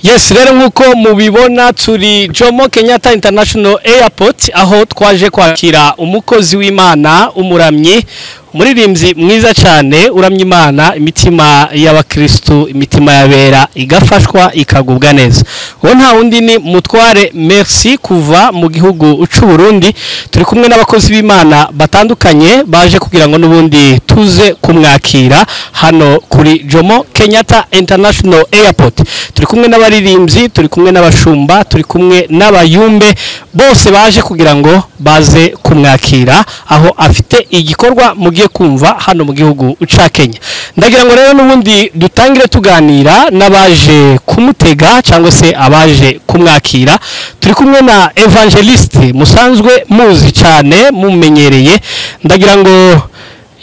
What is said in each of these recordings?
Yes, rero nkuko mubibona turi Jomo Kenyatta International Airport aho twaje kwakira umukozi w'Imana umuramyi umuririmbyi mwiza cyane uramye Imana imitima y'abakristo imitima yabera igafashwa ikagubwa neza. Uwo nta wundi ni Mutware Merci kuva mu gihugu cy'u Burundi. Turi kumwe n'abakozi b'Imana batandukanye baje kugira ngo nubundi tuze kumwakira hano kuri Jomo Kenyatta International Airport. Turi kumwe n'abaririmbyi, turi kumwe n'abashumba, turi kumwe n'abayumbe bose baje kugira ngo baze kumwakira aho afite igikorwa mugiye kumva hano mu gihugu ca Kenya. Ndagira ngo rero nubundi dutangire tuganira n'abaje kumutega cyangwa se abaje kumwakira. Turi kumwe na Evangeliste musanzwe muzi cyane mumenyereye. Ndagira ngo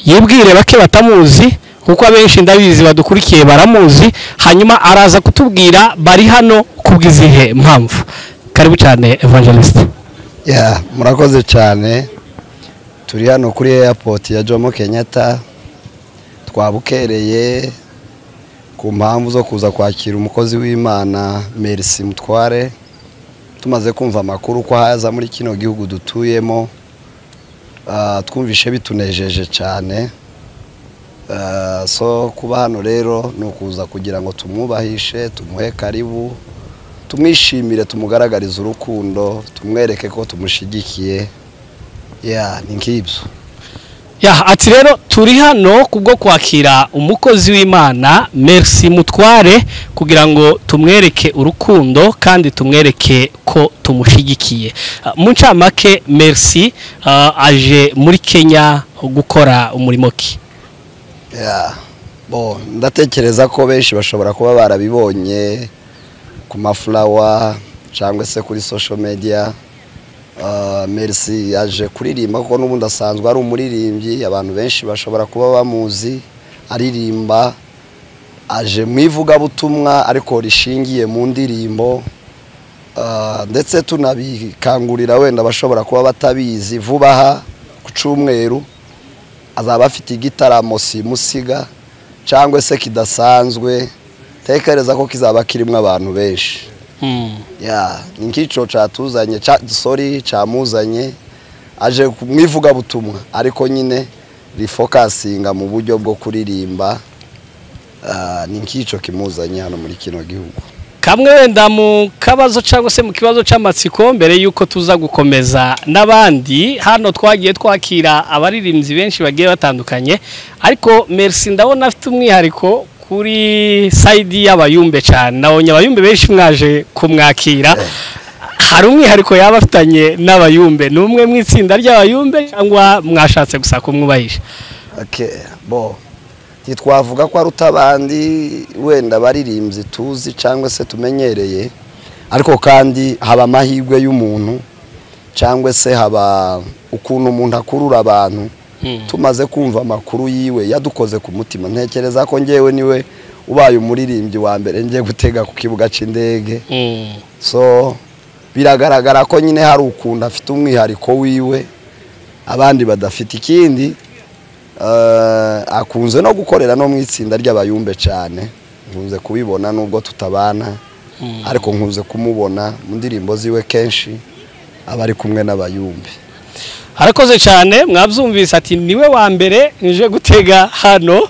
yibwire bake batamuzi kuko abenshi ndabizi badukurikiye baramuzi, hanyuma araza kutubwira bari hano kubwizihe mpamvu. Karibu cyane Evangeliste. Murakoze cyane. Turi hano kuri airport ya Jomo Kenyatta, twabukereye ku mpamvu zo kuza kwakira umukozi w'Imana Merci Mutware. Tumaze kumva amakuru ko haza muri kino gihugu dutuyemo, twumvishe bitunejeje cyane. So kuba hano rero no kuza kugira ngo tumwubahishe, tumuhe karibu, tumwishimire, tumugaragarize urukundo, tumwereke ko tumushigikiye. Ni nk'ibyo. Ati rero turi hano kubwo kwakira umukozi w'Imana Merci Mutware kugira ngo tumwereke urukundo kandi tumwereke ko tumushigikiye. Mu ncamake Merci aje muri Kenya gukora umurimo ki? Ndatekereza ko benshi bashobora kuba barabibonye ku maflower cyangwa se kuri social media. Merci yaje kuririmba kuko n'ubundi asanzwe ari umuririmbyi, abantu benshi bashobora kuba bamuzi aririmba. Aje mu ivugabutumwa ariko rishingiye mu ndirimbo, ndetse tunabikangurira wenda bashobora kuba batabizi, vuba aha ku cyumweru azaba afite igitaramo simusiga cyangwa se kidasanzwe. Tekereza ko kizaba kirimo abantu benshi. Ni nk'ico catuzanye camuzanye aje kumwivuga butumwa ariko nyine rifokasinga mu buryo bwo kuririmba. Ni nk'ico kimuzanye hano muri kino gihugu. Kamwe wenda mu kabazo cyangwa se mu kibazo cy'amatsiko mbere yuko tuza gukomeza n'abandi hano twagiye twakira abaririmbyi benshi bagiye batandukanye, ariko Merci ndabona afite umwihariko kuri side y'abayumbe cyane. Nabonye abayumbe benshi mwaje kumwakira, hari umwihariko yaba afitanye n'abayumbe? Ni umwe mu itsinda ry'abayumbe cyangwa mwashatse gusa kumwubahisha? Twavuga ko ari utabandi wenda baririmbyi tuzi cyangwa se tumenyereye, ariko kandi haba amahirwe y'umuntu cyangwa se haba ukuntu umuntu akurura abantu. Tumaze kumva amakuru yiwe yadukoze ku mutima. Ntekereza ko ngewe niwe ubaye umuririmbyi wa mbere ngiye gutega ku kibuga c'indege. So biragaragara ko nyine hari ukunda afite umwihariko wiwe abandi badafite. Ikindi akunze no gukorera no mu itsinda ry'abayumbe cyane. Nkunze kubibona nubwo tutabana, ariko nkunze kumubona mu ndirimbo ziwe kenshi abari kumwe n'abayumbe. Harakoze cyane, mwabyumvise ati niwe wa mbere nje gutega hano.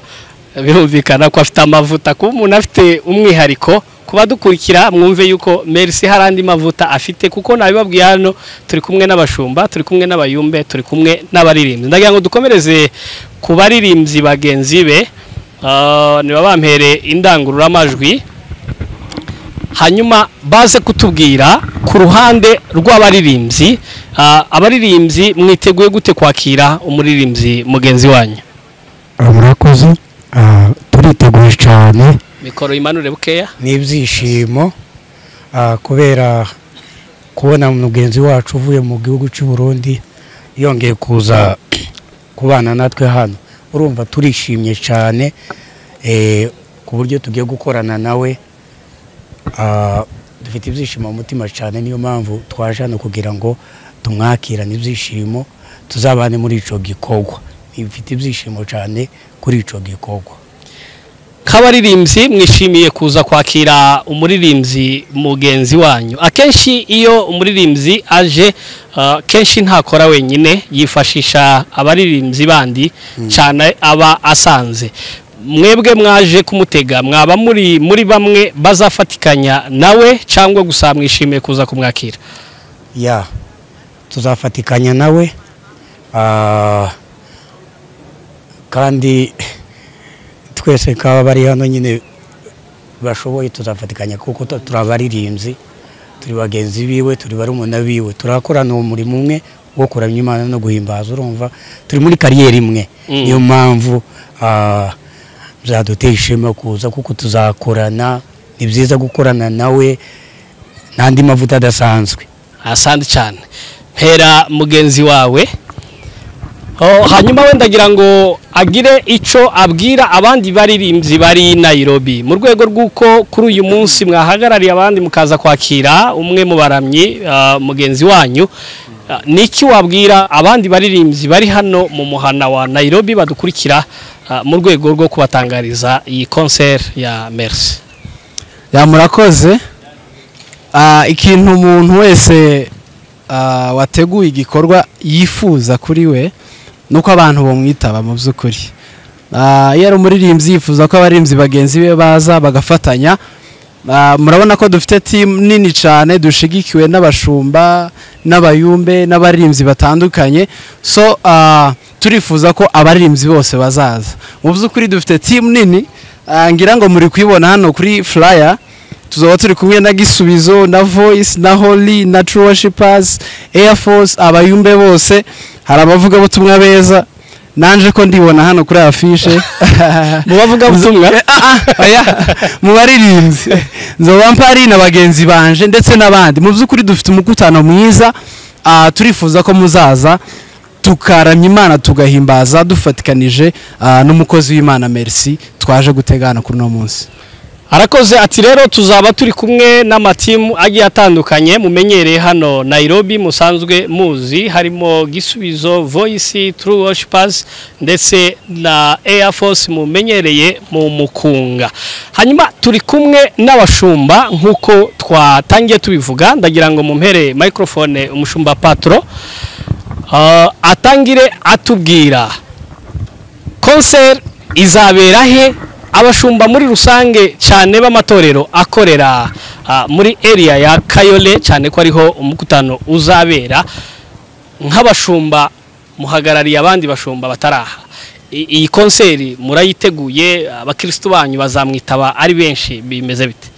Birumvikana ko afite amavuta, kuba umuntu afite umwihariko. Kuba dukurikira mwumve yuko Merci harandi mavuta afite, kuko nabibabwiye hano turi kumwe n'abashumba, turi kumwe n'abayumbe, turi kumwe n'abaririmbyi. Ndagira ngo dukomereze ku baririmbyi bagenzi be, niba bampere indangurura amajwi hanyuma baze kutubwira ku ruhande rw'abaririmbyi. Abaririmbyi mwiteguye gute kwakira umuririmbyi mugenzi wanyu? Murakoze, turiteguye cyane. Mikoro imanure bukeya. N'ibyishimo kubera kubona mugenzi wacu uvuye mu gihugu cy'u Burundi yongeye kuza kubana natwe hano. Urumva turishimye cyane ku buryo tugiye gukorana nawe. Dufite ibyishimo mu mutima cyane, niyo mpamvu twaje hano kugira ngo tumwakirane ibyishimo, tuzabane muri ico gikorwa. Dufite ibyishimo cyane kuri ico gikorwa. nk'abaririmbyi mwishimiye kuza kwakira umuririmbyi mugenzi wanyu. Akenshi iyo umuririmbyi aje kenshi ntakora wenyine, yifashisha abaririmbyi bandi cyane aba asanze. Mwebwe mwaje kumutega, mwaba muri bamwe bazafatikanya nawe cyangwa gusa mwishimiye kuza kumwakira? Ya, tuzafatikanya nawe kandi twese kaba bari hano nyine bashoboye tuzafatikanya kuko turabaririmbyi, turi bagenzi biwe, turi barumuna biwe, turakorana umurimo umwe wo kuramya Imana no guhimbaza. Urumva turi muri kariyeri imwe, niyo mpamvu byaduteye ishema kuza kuko tuzakorana. Ni byiza gukorana nawe, n'andi mavuta adasanzwe. Asante cyane. Mpera mugenzi wawe, hanyuma wenda ndagira ngo agire ico abwira abandi baririmbyi bari Nairobi mu rwego rw'uko kuri uyu munsi mwahagarariye abandi mukaza kwakira umwe mu baramyi mugenzi wanyu. Niki wabwira abandi baririmbyi bari hano mu muhana wa Nairobi badukurikira mu rwego rwo kubatangariza iyi concert ya Merci? Ya murakoze. Ikintu umuntu wese wateguye igikorwa yifuza kuri we nuko abantu bamwitaba mu by'ukuri. Iyo ari umuririmbyi yifuza ko abaririmbyi bagenzi be baza bagafatanya. Murabona ko dufite team nini cyane dushigikiwe n'abashumba n'abayumbe n'abaririmbyi batandukanye. So turifuza ko abaririmbyi bose bazaza. Mu by'ukuri dufite team nini, ngira ngo muri kwibona hano kuri flyer. Tuzaba turi kumwe na Gisubizo, na Voice, na Holy, na True Worshipers, Air Force, abayumbe bose. Hari abavuga butumwa beza, nanje ko ndibona hano kuri afishe. Mu bavuga butumwa mu baririmbyi nzoba mpari na bagenzi banje ndetse n'abandi. Mu by'ukuri dufite umukutano mwiza, turifuza ko muzaza tukaramya Imana tugahimbaza dufatikanije n'umukozi w'Imana Merci twaje gutegana kuri no munsi. Arakoze ati rero tuzaba turi kumwe n'amatimu agiye atandukanye mumenyereye hano Nairobi musanzwe muzi, harimo Gisubizo, Voice, True Worshipers ndetse na Air Force mumenyereye mu Mukunga. Hanyuma turi kumwe n'abashumba nkuko twatangiye tubivuga. Ndagira ngo mumpere microphone umushumba Patro atangire atubwira concert izabera he, abashumba muri rusange cyane b'amatorero akorera muri area ya Kayole cyane ko ariho umukutano uzabera. Nk'abashumba muhagarariye abandi bashumba bataraha, iyi concert murayiteguye? Abakristo banyu bazamwitaba ari benshi, bimeze bite?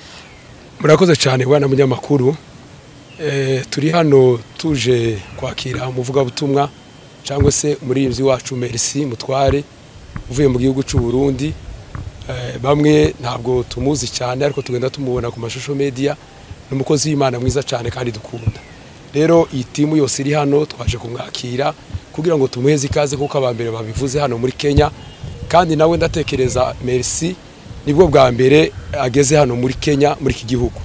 Murakoze cyane bwana munyamakuru. Turi hano tuje kwakira umuvuga butumwa cyangwa se umuririmbyi wacu Merci Mutware uvuye mu gihugu cy'u Burundi. Bamwe ntabwo tumuzi cyane ariko tugenda tumubona ku mashusho media. N'umukozi w'Imana mwiza cyane kandi dukunda. Rero iyi timu yose iri hano twaje kumwakira kugira ngo tumuheze ikaze kuko abambere babivuze hano muri Kenya, kandi nawe ndatekereza Merci nibwo bwa mbere ageze hano muri Kenya muri iki gihugu.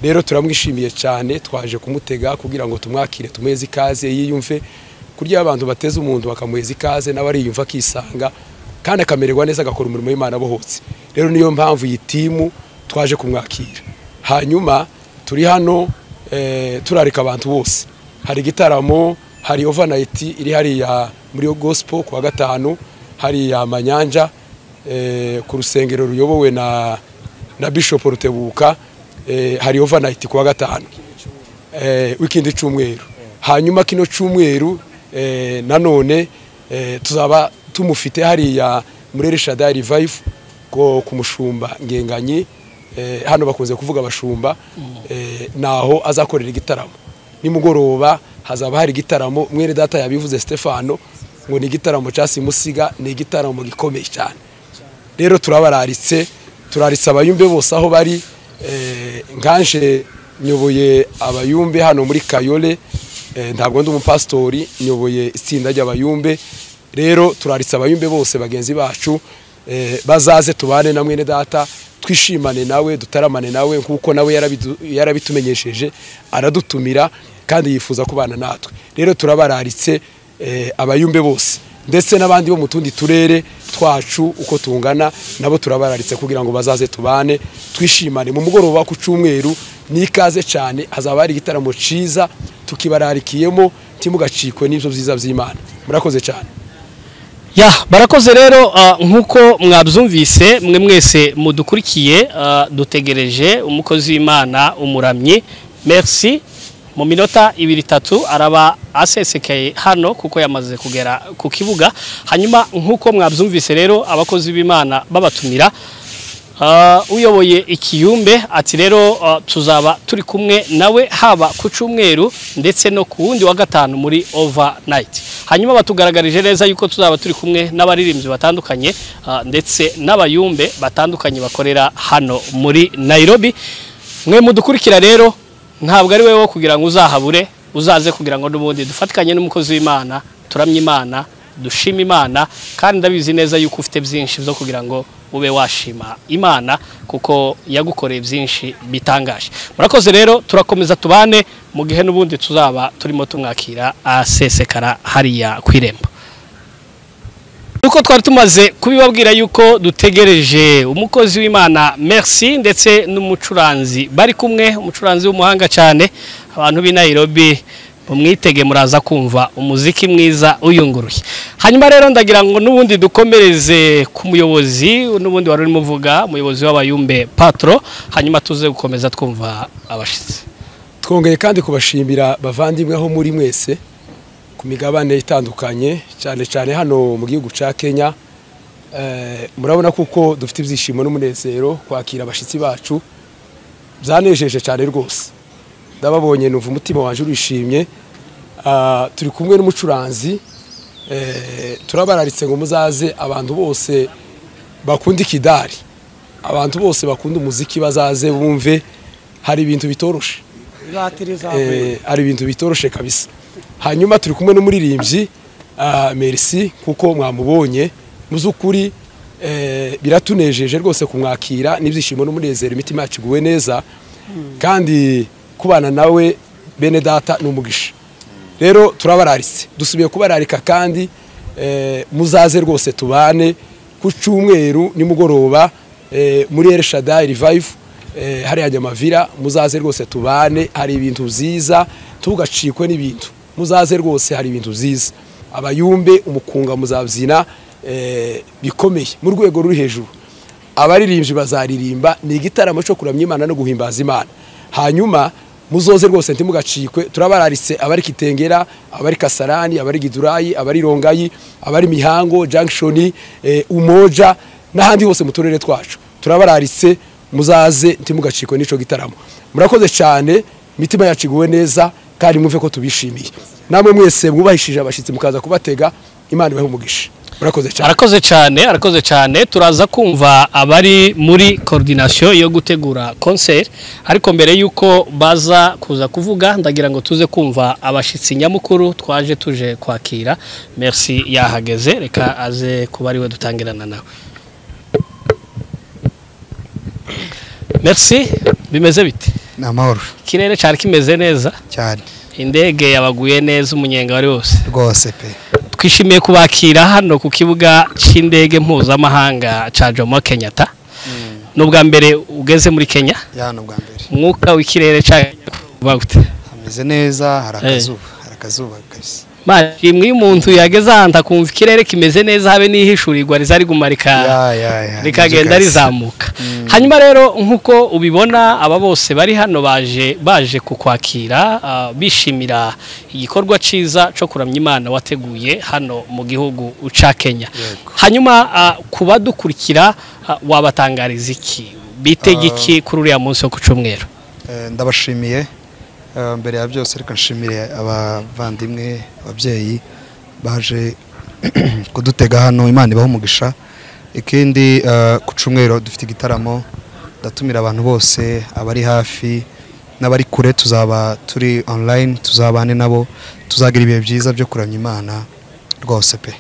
Rero turamwishimiye cyane, twaje kumutega kugira ngo tumwakire tumuheze ikaze yiyumve kurya abantu bateze umuntu bakamuheza ikaze n'abari yumva kisanga kandi akamererwa neza agakora umurimo w'Imana bohotse. Rero niyo mpamvu iyi timu twaje kumwakira. Hanyuma turi hano turarika abantu bose. Hari gitaramo, hari overnight iri hari ya muri gospel kwa gatanu, hari ya Manyanja ku rusengero ruyobowe na Bishop Rutebuka, hari overnight kwa gatanu weekend cyumweru. Hanyuma kino cyumweru nanone tuzaba tumufite hariya muri Rishada Revive ko kumushumba Ngenganyi. Hano bakunze kuvuga abashumba, naho azakorera igitaramo nimugoroba. Hazaba hari igitaramo mwene data yabivuze Stefano ngo ni igitaramo cyasimusiga, ni igitaramo gikomeye cyane. Rero turaritse abayumbe bose aho bari. Nganje nyoboye abayumbe hano muri Kayole, ntabwo ndi umupastori, nyoboye itsinda ry'abayumbe. Rero turaritse abayumbe bose bagenzi bacu bazaze tubane na mwene data, twishimane nawe, dutaramane nawe nkuko nawe yarabitumenyesheje, aradutumira kandi yifuza kubana natwe. Rero turabararitse abayumbe bose ndetse n'abandi bo mu tundi turere twacu uko tungana nabo turabararitse kugira ngo bazaze tubane twishimane mu mugoroba ku cyumweru nikaze cyane hazaba hari igitaramo ciza tukibararikiyemo timugacikwe n'ivyo byiza by'Imana murakoze cyane ya barakoze rero nkuko mwabyumvise mwe mwese mudukurikiye dutegereje umukozi w'Imana umuramyi merci mu minota 2-3 araba asesekaye hano kuko yamaze kugera ku kibuga hanyuma nkuko mwabyumvise rero abakozi b'Imana babatumira uyoboye ikiyumbe ati rero tuzaba turi kumwe nawe haba ku cyumweru ndetse no ku wundi wa gatanu muri overnight hanyuma batugaragarije neza yuko tuzaba turi kumwe n'abaririmbyi batandukanye ndetse n'abayumbe batandukanye bakorera hano muri Nairobi mwe mudukurikira rero ntabwo ari wewe kugira ngo uzahabure uzaze kugira ngo n'ubundi dufatikanye n'umukozi w'Imana turamye Imana dushima Imana kandi ndabizi neza yuko ufite byinshi byo kugira ngo ube washima Imana kuko yagukoreye byinshi bitangaje murakoze rero turakomeza tubane mu gihe n'ubundi tuzaba turimo tumwakira asesekara hariya kwirembo uko twari tumaze kubibabwira yuko dutegereje umukozi w'Imana merci ndetse n'umucuranzi bari kumwe umucuranzi w'umuhanga cyane abantu b'i Nairobi umwitege muraza kumva umuziki mwiza uyunguruye hanyuma rero ndagira ngo n'ubundi dukomereze ku muyobozi n'ubundi wari urimo uvuga umuyobozi w'abayumbe Patro hanyuma tuze gukomeza twumva abashitsi twongeye kandi kubashimira bavandimwe aho muri mwese ku migabane itandukanye cyane cyane hano mu gihugu ca Kenya murabona kuko dufite ibyishimo n'umunezero kwakira abashitsi bacu byanejeje cyane rwose ndababonye numva umutima wanje urishimye turi kumwe n'umucuranzi turabararitse ngo muzaze abantu bose bakunda ikidari abantu bose bakunda umuziki bazaze bumve hari ibintu bitoroshe hari ibintu bitoroshe kabisa hanyuma turi kumwe n'umuririmbyi merci kuko mwamubonye muzukuri biratunejeje rwose kumwakira n'ibyishimo n'umunezero imitima yacu guwe neza kandi kubana nawe bene data n'umugisha rero turabararitse dusubiye kubararika kandi muzaze rwose tubane ku cyumweru nimugoroba muri El Shaddai Revive hari Nyamavira muzaze rwose tubane hari ibintu byiza tugacikwe n'ibintu muzaze rwose hari ibintu byiza abayumbe umukunga muzabyina bikomeye mu rwego ruri hejuru abaririmbyi bazaririmba ni igitaramo cyo kuramya Imana no guhimbaza Imana hanyuma muzoze rwose ntimugacikwe turabararitse abari Kitengera abari Kasarani abari Gidurayi abari Rongayi abari Mihango Junction Umoja n'ahandi hose mu turere twacu turabararitse muzaze ntimugacikwe n'ico gitaramo murakoze cyane mitima yaciguwe neza kandi muve ko tubishimiye namwe mwese mwubahishije abashitsi mukaza kubatega Imana ibahe umugisha arakoze cyane turaza kumva abari muri coordination yo gutegura concert ariko mbere yuko baza kuza kuvuga ndagira ngo tuze kumva abashitsi nyamukuru twaje tuje kwakira merci yahageze reka aze kuba ari we dutangirana nawe merci bimeze bite namahoro kirere cyari kimeze neza cyane indege yabaguye neza umunyenga wari wose rwose pe twishimiye kubakira hano ku kibuga cy'indege mpuzamahanga ca Jomo Kenyatta n'ubwa mbere ugeze muri Kenya no bwa mbere umwuka w'ikirere cyagute ameze neza harakazuba kabisa imwe y'umuntu yageze ahantu akumva ikirere kimeze neza habe n'ihishurirwa rizari gumarika rikagenda rizamuka hanyuma rero nkuko ubibona aba bose bari hano baje kukwakira bishimira igikorwa ciza cyo kuramya Imana wateguye hano mu gihugu ca Kenya hanyuma kubadukurikira wabatangariza iki bitege iki kuri uriya munsi wo ku cyumweru ndabashimiye mbere ya byose reka nshimire abavandimwe ababyeyi baje kudutega hano Imana ibaho umugisha ikindi ku cyumweru dufite igitaramo ndatumira abantu bose abari hafi n'abari kure tuzaba turi online tuzabane nabo tuzagira ibihe byiza byo kuramya Imana rwose pe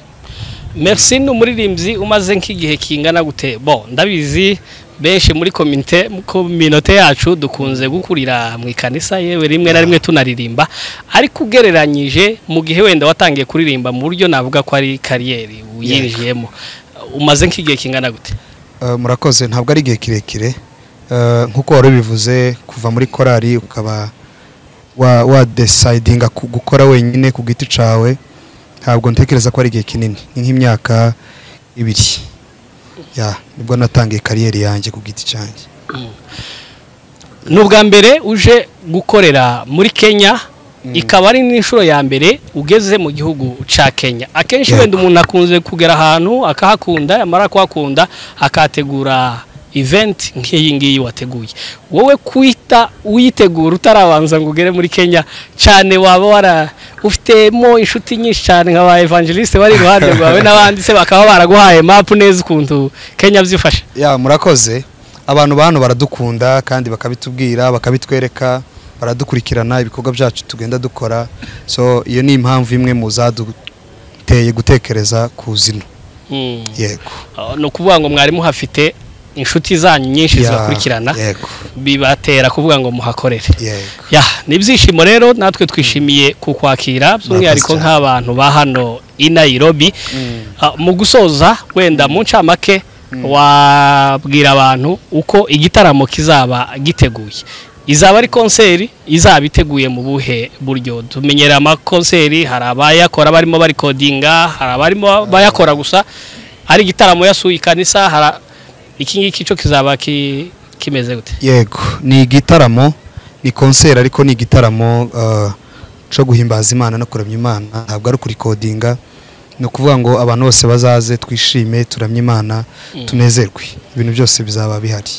merci n'umuririmbyi umaze nk'igihe kingana gute bo ndabizi benshi muri kominote yacu dukunze gukurira mu ikanisa yewe rimwe na rimwe tunaririmba ariko ugereranyije mu gihe wenda watangiye kuririmba mu buryo navuga ko ari kariyeri uyinjiyemo umaze nk'igihe kingana gute? Murakoze, ntabwo ari igihe kirekire nk'uko wari ubivuze, kuva muri korali ukaba wa decidinga gukora wenyine ku giti cawe, ntabwo ntekereza ko ari igihe kinini, ni nk'imyaka 2 nibwo natangiye kariyeri yanjye ku giti cyanjye. N'ubwa mbere uje gukorera muri Kenya, ikaba ari n'inshuro ya mbere ugeze mu gihugu ca Kenya. Akenshi wenda umuntu akunze kugera ahantu akahakunda, yamara kuhakunda akategura event nk'iyi ngiyi wateguye. Wowe kwita uyitegura utarabanza ngo ugere muri Kenya cyane, waba ufitemo inshuti nyinshi cyane nk'aba evangeliste bari iruhande rwawe n'abandi se bakaba baraguhaye map neza ukuntu Kenya byifashe? Murakoze. Abantu bano baradukunda kandi bakabitubwira, bakabitwereka, baradukurikirana ibikorwa byacu tugenda dukora. So iyo ni impamvu imwe mu zaduteye gutekereza kuzino. Yego. No kuvuga ngo mwari muhafite inshuti zanyu nyinshi zibakurikirana, bibatera kuvuga ngo muhakorere. Nibyishimo rero, natwe twishimiye kukwakira by'umwihariko nk'abantu ba hano i Nairobi. Mu gusoza wenda mu ncamake wabwira abantu uko igitaramo kizaba giteguye? Izaba ari konseri, izaba iteguye mu buhe buryo? Tumenyera amakonseri, hari abayakora barimo bari codinga, hari abarimo bayakora gusa ari igitaramo yasuye ikanisa, hari iki ngiki cyo kizaba kimeze gute? Yego, ni igitaramo, ni konseri ariko ni igitaramo cyo guhimbaza Imana no kuramya Imana, ntabwo ari kurikodinga. No kuvuga ngo abantu bose bazaze twishime, turamya Imana, tunezerwe, ibintu byose bizaba bihari.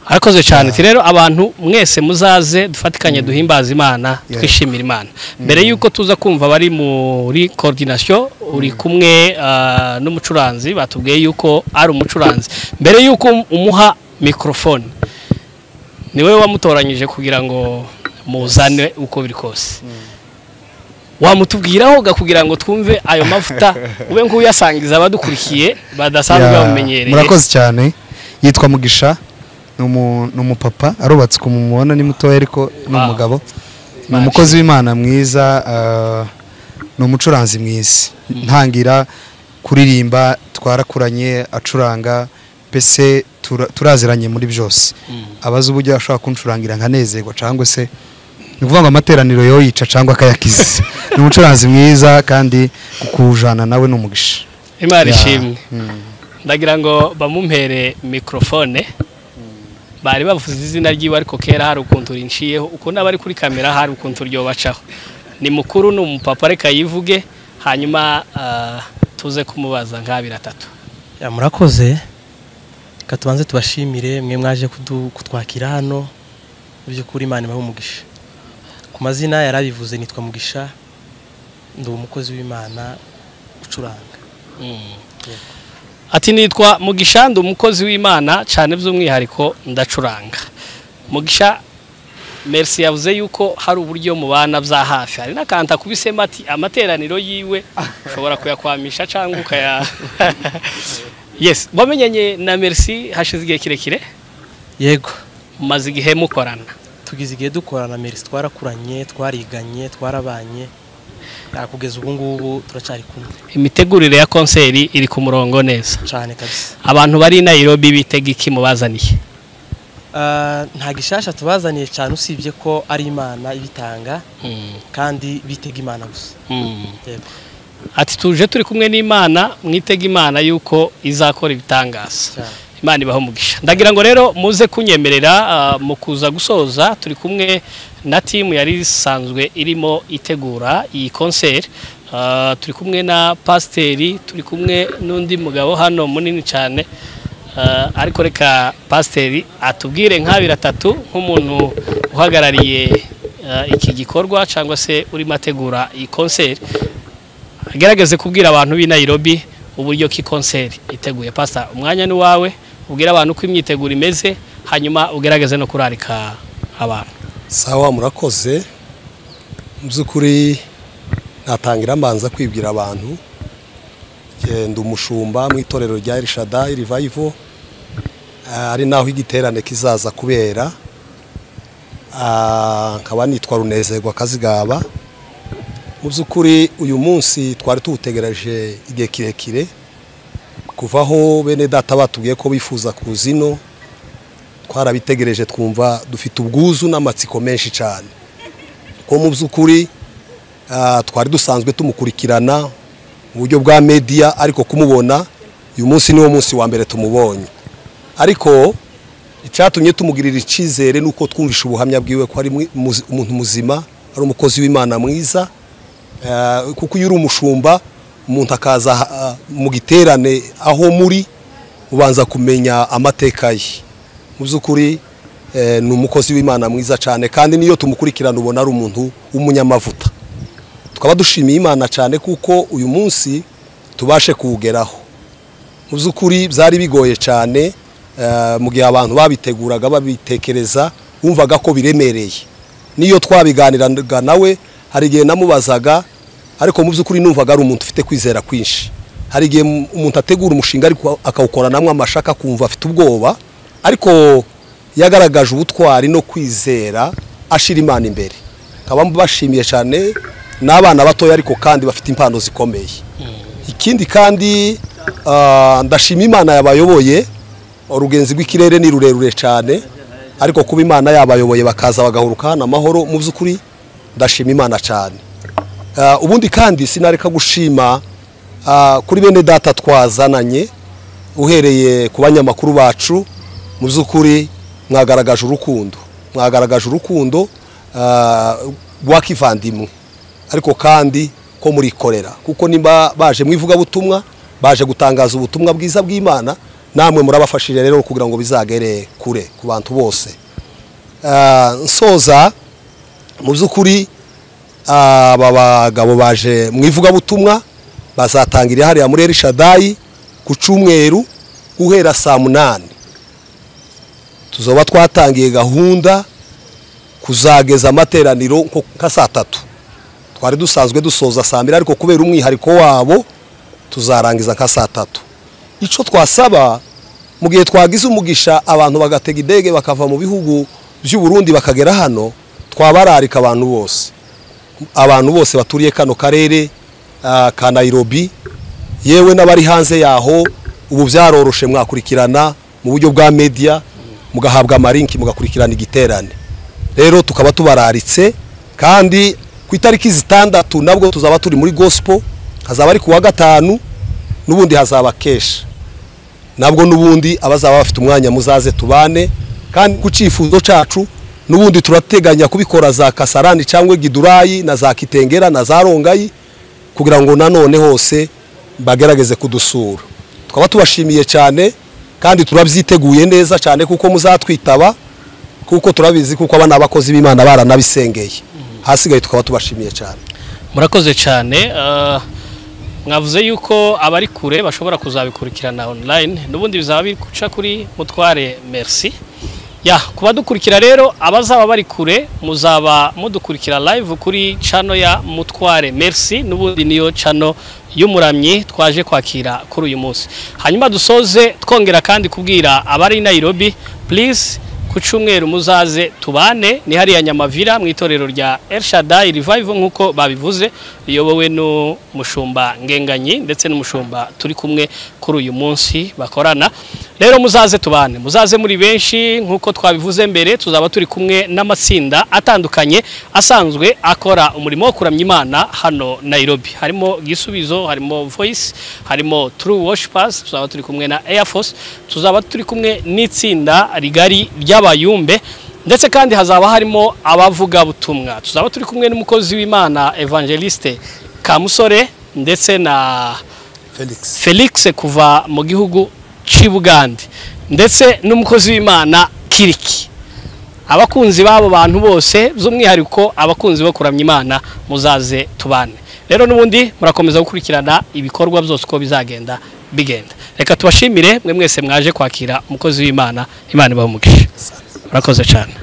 Arakoze cyane. Rero abantu mwese muzaze dufatikanye duhimbaza Imana, twishimira Imana. Mbere yuko tuza kumva bari muri coordination, uri kumwe n'umucuranzi, batubwiye yuko ari umucuranzi. Mbere yuko umuha microphone, niwe wamutoranyije kugira ngo muzane uko biri kose. Wamutubwiraho kugira ngo twumve ayo mavuta, ube nk'uyasangiza abadukurikiye badasanzwe bamumenyereye. Murakoze cyane. Yitwa Mugisha, numupapa, arubatse kumubona ni mutoya ariko n'umugabo. Ni umukozi w'Imana mwiza, ni umucuranzi mwiza. Ntangira kuririmba twarakuranye, acuranga, pese turaziranye muri byose. Abaza uburyo ashobora kuncurangira nkanezerwa cyangwa se nuvuga ngo amateraniro yo yica cyangwa akayakiza. Ni umucuranzi mwiza kandi kukujana nawe n'umugisha. Imana ishimwe. Ndagira ngo bamumpere microphone. Bari bavuze izina ry'iwe ariko kera hari ukuntu rinciyeho, uko nabari kuri kamera hari ukuntu ryo bacaho. Ni mukuru n'umupapa, reka yivuge hanyuma tuze kumubaza nka 3. Murakoze. Katubanze tubashimire mwe mwaje kutwakira hano. By'ukuri Imana ibahe umugisha. Ku mazina yarabivuze, nitwa Mugisha, ndi umukozi w'Imana ucuranga. Ati nitwa Mugisha, ndi umukozi w'Imana cyane by'umwihariko ndacuranga. Mugisha, merci yavuze yuko hari uburyo mu bana bya hafi, hari nakanta kubisema ati amateraniro yiwe ushobora kuyakwamisha cyangwa ukaya Yes, bamenyanye na Merci hashize igihe kirekire? Yego, maze igihe mukorana. Tugize igihe dukorana Merci, twarakuranye, twariganye, twarabanye, kugeza ubu ngubu turacari kumwe. Imitegurire ya konseri iri ku murongo neza cyane kabisa. Abantu bari Nairobi bitega iki mubazaniye? Nta gishasha tubazaniye cyane usibye ko ari Imana ibitanga kandi bitega Imana gusa. Yego. Ati tuje turi kumwe n'Imana, mwitega Imana yuko izakora ibitangaza. Imana ibaho umugisha. Ndagira ngo rero muze kunyemerera mu kuza gusoza, turi kumwe na team yari isanzwe irimo itegura iyi concert. Turi kumwe na pasteri, turi kumwe n'undi mugabo hano munini cyane. Ariko reka pasteri atubwire nka 3 nk'umuntu uhagarariye iki gikorwa cyangwa se uri mategura iyi concert. Agerageze kubwira abantu b'i Nairobi uburyo ki concert iteguye. Pastor, umwanya ni wawe, ubwira abantu ko imyiteguro imeze, hanyuma ugerageze no kurarika abantu. Sawa, murakoze. Muzukuri natangira mbanza kwibwira abantu. Ndi umushumba mu itorero rya El Shaddai Revival. ari naho igiterane kizaza kubera. Nkaba nitwa Runezerwa Kazigaba. Mu by'ukuri uyu munsi twari tuwutegereje igihe kirekire kuvaho bene data batubwiye ko bifuza kuzino, twarabitegereje twumva dufite ubwuzu n'amatsiko menshi cyane, ko mu by'ukuri twari dusanzwe tumukurikirana mu buryo bwa media, ariko kumubona uyu munsi niwo munsi wa mbere tumubonye. Ariko icyatumye tumugirira icyizere nuko twumvisha ubuhamya bwiwe ko ari umuntu muzima, ari umukozi w'Imana mwiza, kuko iyo uri umushumba umuntu akaza mu giterane aho muri ubanza kumenya amateka ye. Mu by'ukuri ni umukozi w'Imana mwiza cyane, kandi niyo tumukurikirana ubona ari umuntu w'umunyamavuta. Tukaba dushimiye Imana cyane kuko uyu munsi tubashe kuwugeraho. Mu by'ukuri byari bigoye cyane mu gihe abantu babiteguraga babitekereza, wumvaga ko biremereye. Niyo twabiganiraga nawe hari igihe namubazaga, ariko mu by'ukuri numvaga ari umuntu ufite kwizera kwinshi. Hari igihe umuntu ategura umushinga ariko akawukoranamo amashaka kumva afite ubwoba, ariko yagaragaje ubutwari no kwizera ashira Imana imbere. Nkaba bashimiye cyane n'abana batoya ariko kandi bafite impano zikomeye. Ikindi kandi ndashima Imana yabayoboye. Urugenzi rw'ikirere ni rurerure cyane, ariko kuba Imana yabayoboye bakaza bagahuruka hano amahoro, mu by'ukuri ndashima Imana cyane. Ubundi kandi sinareka gushima kuri bene data twazananye, uhereye ku banyamakuru bacu. Mu by'ukuri mwagaragaje urukundo rwa kivandimwe, ariko kandi ko murikorera, kuko nimba baje mwivuga butumwa, baje gutangaza ubutumwa bwiza bw'Imana, namwe murabafashije rero kugira ngo bizagere kure ku bantu bose. Nsoza, mu by'ukuri aba bagabo baje mwivuga butumwa bazatangira hariya muri Elshadai ku cyumweru guhera saa 8. Tuzoba twatangiye gahunda kuzageza amateraniro nka saa 3. Twari dusanzwe dusoza saa 2, ariko kubera umwihariko wabo tuzarangiza nka saa 3. Ico twasaba mu gihe twagize umugisha abantu bagatega idege bakava mu bihugu by'u Burundi bakagera hano, twabararika abantu bose baturiye kano karere ka Nairobi, yewe n'abari hanze yaho. Ubu byaroroshe, mwakurikirana mu buryo bwa media, mugahabwa amarinki mugakurikirana igiterane. Rero tukaba tubararitse, kandi ku itariki 6 nabwo tuzaba turi muri gospel, hazaba ari kuwa 5, n'ubundi hazaba kesha. Nabwo n'ubundi abazaba bafite umwanya muzaze tubane, kandi ku cifuzo cacu n'ubundi turateganya kubikora za Kasarani cyangwa Gidurayi na za Kitengera na za Rongayi, kugira ngo nanone hose bagerageze kudusura. Tukaba tubashimiye cyane, kandi turabyiteguye neza cyane kuko muzatwitaba, kuko turabizi kuko abana abakozi b'Imana baranabisengeye. Hasigaye tukaba tubashimiye cyane. Murakoze cyane. Mwavuze yuko abari kure bashobora kuzabikurikirana online, n'ubundi bizaba biri guca kuri Mutware Merci. Kuba dukurikira rero, abazaba bari kure muzaba mudukurikira live kuri channel ya Mutware Merci, n'ubundi niyo channel y'umuramyi twaje kwakira kuri uyu munsi. Hanyuma dusoze twongera kandi kubwira abari Nairobi, please ku cyumweru muzaze tubane, ni hariya Nyamavira mu itorero rya Elshadai Revival nkuko babivuze, riyobowe no mushumba Ngenganyi ndetse n'umushumba turi kumwe kuri uyu munsi bakorana. Rero muzaze tubane, muzaze muri benshi nkuko twabivuze mbere. Tuzaba turi kumwe n'amatsinda atandukanye asanzwe akora umurimo wo kuramya Imana hano Nairobi. Harimo Gisubizo, harimo Voice, harimo True Worshipers, tuzaba turi kumwe na Air Force, tuzaba turi kumwe n'itsinda rigari ry'abayumbe, ndetse kandi hazaba harimo abavuga butumwa. Tuzaba turi kumwe n'umukozi w'Imana Evangeliste Kamusore ndetse na Felix kuva mu gihugu Chibugande, ndetse n'umukozi w'Imana Kiriki. Abakunzi babo bantu bose, by'umwihariko abakunzi bo kuramya Imana, muzaze tubane. Rero n'ubundi murakomeza gukurikirana ibikorwa byose uko bizagenda bigenda. Reka tubashimire mwe mwese mwaje kwakira umukozi w'Imana. Imana ibahe umugisha. Murakoze cyane.